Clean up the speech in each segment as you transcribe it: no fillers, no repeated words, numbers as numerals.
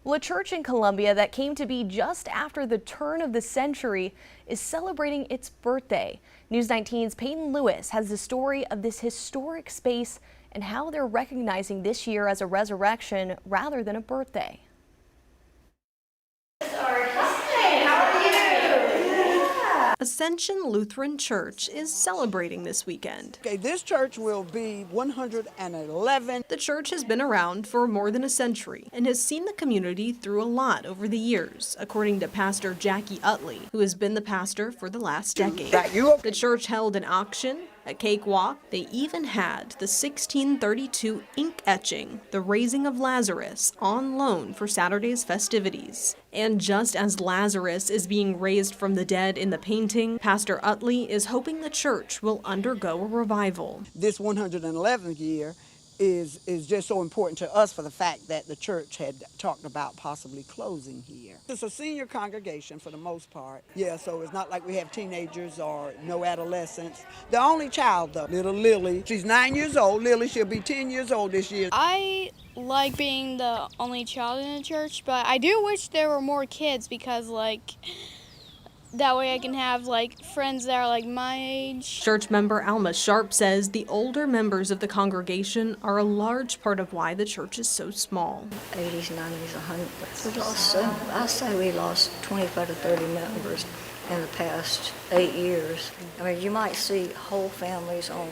Well, a church in Columbia that came to be just after the turn of the century is celebrating its birthday. News 19's Peyton Lewis has the story of this historic space and how they're recognizing this year as a resurrection rather than a birthday. Ascension Lutheran Church is celebrating this weekend. Okay, this church will be 111. The church has been around for more than a century and has seen the community through a lot over the years, according to Pastor Jackie Utley, who has been the pastor for the last decade. The church held an auction, a cakewalk. They even had the 1632 ink etching, The Raising of Lazarus, on loan for Saturday's festivities. And just as Lazarus is being raised from the dead in the painting, Pastor Utley is hoping the church will undergo a revival. This 111th year is just so important to us for the fact that the church had talked about possibly closing here. It's a senior congregation for the most part. Yeah, so it's not like we have teenagers or no adolescents. The only child, though, little Lily, she's 9 years old. Lily, she'll be 10 years old this year. I like being the only child in the church, but I do wish there were more kids because, that way I can have, friends that are, my age. Church member Alma Sharp says the older members of the congregation are a large part of why the church is so small. 80s, 90s, 100. We lost I say we lost 25 to 30 members in the past 8 years. I mean, you might see whole families on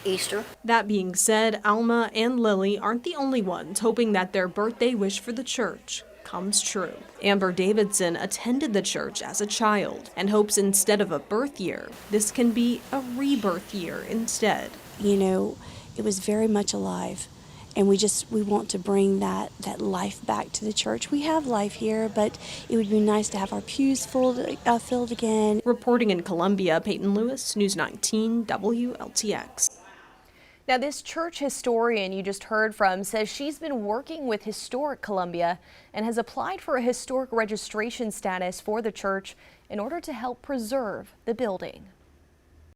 Easter. That being said, Alma and Lily aren't the only ones hoping that their birthday wish for the church comes true. Amber Davidson attended the church as a child and hopes instead of a birth year, this can be a rebirth year instead. You know, it was very much alive, and we want to bring that life back to the church. We have life here, but it would be nice to have our pews filled again. Reporting in Columbia, Peyton Lewis, News 19 WLTX. Now, this church historian you just heard from says she's been working with Historic Columbia and has applied for a historic registration status for the church in order to help preserve the building.